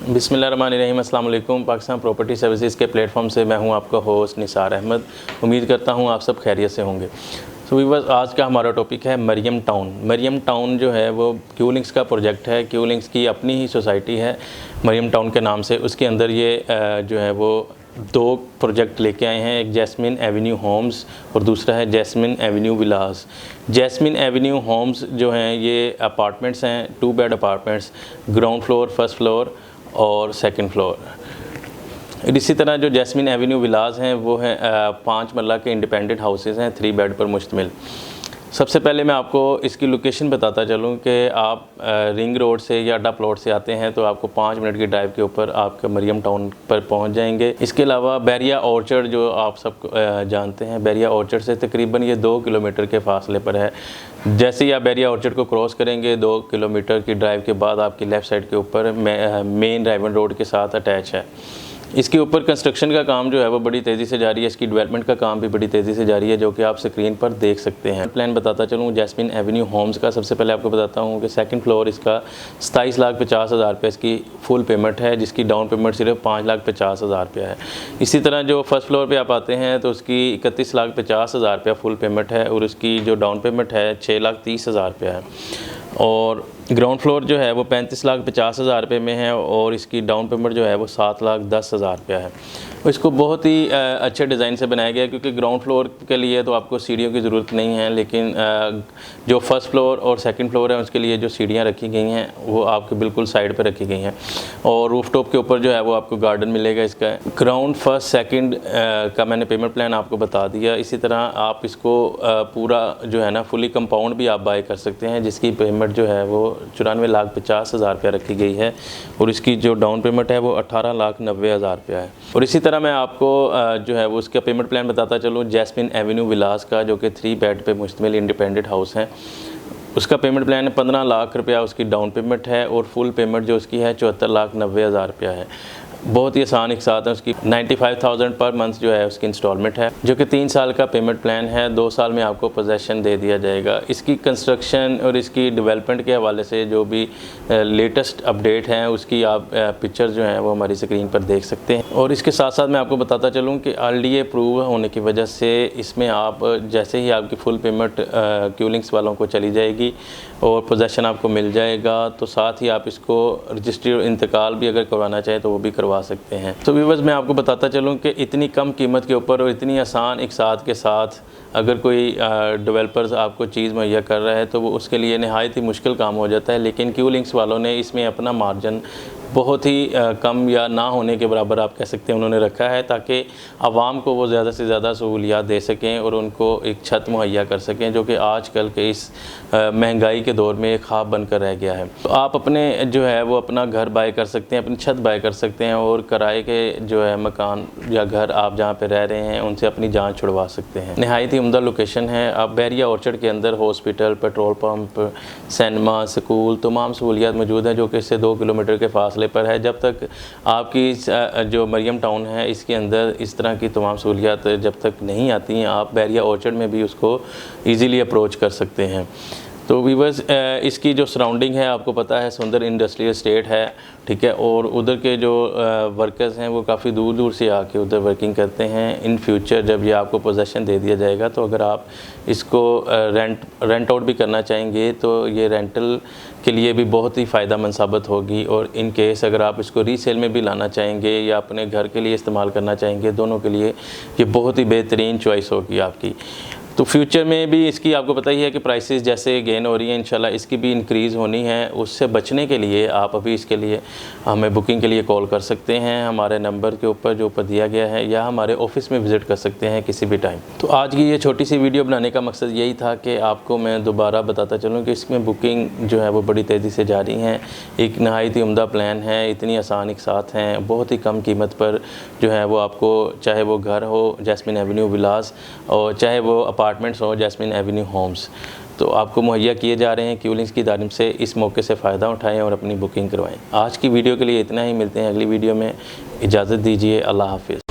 बिस्मिल्लाहिर्रहमानिर्रहीम, अस्सलाम वालेकुम। पाकिस्तान प्रॉपर्टी सर्विसेज के प्लेटफॉर्म से मैं हूं आपका होस्ट निसार अहमद। उम्मीद करता हूं आप सब खैरियत से होंगे। तो व्यूअर्स, आज का हमारा टॉपिक है मरियम टाउन। मरियम टाउन जो है वो क्यू लिंक्स का प्रोजेक्ट है। क्यू लिंक्स की अपनी ही सोसाइटी है मरियम टाउन के नाम से। उसके अंदर ये जो है वो दो प्रोजेक्ट लेके आए हैं। एक जैस्मिन एवेन्यू होम्स और दूसरा है जैस्मिन एवेन्यू विलास। जैस्मिन एवेन्यू होम्स जो हैं ये अपार्टमेंट्स हैं, 2 bed apartments, ground floor, first floor और सेकंड फ्लोर। इसी तरह जो जैस्मिन एवेन्यू विलास हैं वो हैं 5 मरला के इंडिपेंडेंट हाउसेस हैं, 3 बेड पर मुश्तमिल। सबसे पहले मैं आपको इसकी लोकेशन बताता चलूँ कि आप रिंग रोड से या अड्डा प्लॉट से आते हैं तो आपको 5 मिनट की ड्राइव के ऊपर आपका मरियम टाउन पर पहुंच जाएंगे। इसके अलावा बैरिया ऑर्चर्ड जो आप सब जानते हैं, बैरिया ऑर्चर्ड से तकरीबन ये 2 किलोमीटर के फासले पर है। जैसे ही आप बैरिया ऑर्चर्ड को क्रॉस करेंगे 2 किलोमीटर की ड्राइव के बाद आपकी लेफ़्ट साइड के ऊपर मेन राइवन रोड के साथ अटैच है। इसके ऊपर कंस्ट्रक्शन का काम जो है वो बड़ी तेज़ी से जारी है। इसकी डेवलपमेंट का काम भी बड़ी तेज़ी से जारी है, जो कि आप स्क्रीन पर देख सकते हैं। प्लान बताता चलूँ जैस्मिन एवेन्यू होम्स का। सबसे पहले आपको बताता हूँ कि सेकंड फ्लोर इसका 27,50,000 रुपये इसकी फुल पेमेंट है, जिसकी डाउन पेमेंट सिर्फ 5,50,000 रुपया है। इसी तरह जो फर्स्ट फ्लोर पर आप आते हैं तो उसकी 31,50,000 रुपया फुल पेमेंट है और उसकी जो डाउन पेमेंट है 6,30,000 रुपया है। और ग्राउंड फ्लोर जो है वो 35,50,000 रुपये में है और इसकी डाउन पेमेंट जो है वो 7,10,000 रुपया है। इसको बहुत ही अच्छे डिज़ाइन से बनाया गया है, क्योंकि ग्राउंड फ्लोर के लिए तो आपको सीढ़ियों की ज़रूरत नहीं है, लेकिन जो फर्स्ट फ्लोर और सेकंड फ्लोर है उसके लिए जो सीढ़ियाँ रखी गई हैं वो आपके बिल्कुल साइड पर रखी गई हैं। और रूफ टॉप के ऊपर जो है वो आपको गार्डन मिलेगा। इसका ग्राउंड फर्स्ट सेकंड का मैंने पेमेंट प्लान आपको बता दिया। इसी तरह आप इसको पूरा जो है ना फुली कंपाउंड भी आप बाय कर सकते हैं, जिसकी पेमेंट जो है वो 94,50,000 रुपया रखी गई है और इसकी जो डाउन पेमेंट है वो 18,90,000 रुपया है। और इसी तरह मैं आपको जो है वो उसका पेमेंट प्लान बताता चलूँ जैस्मिन एवेन्यू विलास का, जो कि 3 बेड पे मुश्तमिल इंडिपेंडेंट हाउस है। उसका पेमेंट प्लान है 15 लाख रुपया उसकी डाउन पेमेंट है और फुल पेमेंट जो उसकी है 74,90,000 रुपया है। बहुत ही आसान एक साथ है। उसकी 95,000 पर मंथ जो है उसकी इंस्टॉलमेंट है, जो कि 3 साल का पेमेंट प्लान है। 2 साल में आपको पोजेसन दे दिया जाएगा। इसकी कंस्ट्रक्शन और इसकी डेवलपमेंट के हवाले से जो भी लेटेस्ट अपडेट हैं उसकी आप पिक्चर जो हैं वो हमारी स्क्रीन पर देख सकते हैं। और इसके साथ साथ मैं आपको बताता चलूँ कि RDA अप्रूव होने की वजह से इसमें आप जैसे ही आपकी फुल पेमेंट क्यू लिंक्स वालों को चली जाएगी और पोजेसन आपको मिल जाएगा, तो साथ ही आप इसको रजिस्ट्री और इंतकाल भी अगर करवाना चाहें तो वो भी करवा सकते हैं। तो व्यूअर्स, मैं आपको बताता चलूँ कि इतनी कम कीमत के ऊपर और इतनी आसान एक साथ के साथ अगर कोई डेवलपर्स आपको चीज़ मुहैया कर रहा है तो वो उसके लिए नहायत ही मुश्किल काम हो जाता है। लेकिन क्यू लिंक्स वालों ने इसमें अपना मार्जिन बहुत ही कम या ना होने के बराबर आप कह सकते हैं उन्होंने रखा है, ताकि आवाम को वो ज़्यादा से ज़्यादा सहूलियात दे सकें और उनको एक छत मुहैया कर सकें, जो कि आजकल के इस महंगाई के दौर में एक ख्वाब बनकर रह गया है। तो आप अपने जो है वो अपना घर बाय कर सकते हैं, अपनी छत बाय कर सकते हैं और किराए के जो है मकान या घर आप जहाँ पे रह रहे हैं उनसे अपनी जान छुड़वा सकते हैं। नहायत ही उम्दा लोकेशन है। आप बैरिया ऑर्चर्ड के अंदर hospital, petrol pump, cinema, school, तमाम सहूलियात मौजूद हैं, जो कि इससे 2 किलोमीटर के फासले पर है। जब तक आपकी जो मरियम टाउन है इसके अंदर इस तरह की तमाम सहूलियात जब तक नहीं आती हैं, आप बैरिया ऑर्चर्ड में भी उसको ईज़िली अप्रोच कर सकते हैं। तो व्यूअर्स, इसकी जो सराउंडिंग है आपको पता है सुंदर इंडस्ट्रियल स्टेट है, ठीक है। और उधर के जो वर्कर्स हैं वो काफ़ी दूर दूर से आके उधर वर्किंग करते हैं। इन फ्यूचर जब ये आपको पोजेसन दे दिया जाएगा तो अगर आप इसको रेंट आउट भी करना चाहेंगे तो ये रेंटल के लिए भी बहुत ही फ़ायदेमंद साबित होगी। और इन केस अगर आप इसको रीसेल में भी लाना चाहेंगे या अपने घर के लिए इस्तेमाल करना चाहेंगे, दोनों के लिए ये बहुत ही बेहतरीन चॉइस होगी आपकी। तो फ्यूचर में भी इसकी आपको पता ही है कि प्राइसेस जैसे गेन हो रही है, इंशाल्लाह इसकी भी इंक्रीज़ होनी है। उससे बचने के लिए आप अभी इसके लिए हमें बुकिंग के लिए कॉल कर सकते हैं हमारे नंबर के ऊपर जो ऊपर दिया गया है, या हमारे ऑफिस में विज़िट कर सकते हैं किसी भी टाइम। तो आज की ये छोटी सी वीडियो बनाने का मकसद यही था कि आपको मैं दोबारा बताता चलूँ कि इसमें बुकिंग जो है वो बड़ी तेज़ी से जारी हैं। एक नहायत ही उम्दा प्लान है, इतनी आसान एक साथ हैं, बहुत ही कम कीमत पर जो है वो आपको, चाहे वो घर हो जैस्मिन एवेन्यू विलास और चाहे वो अपार्टमेंट्स हो जैस्मिन एवेन्यू होम्स, तो आपको मुहैया किए जा रहे हैं। क्यू लिंक्स की जानिब से इस मौके से फ़ायदा उठाएं और अपनी बुकिंग करवाएं। आज की वीडियो के लिए इतना ही, मिलते हैं अगली वीडियो में। इजाज़त दीजिए, अल्लाह हाफ़िज़।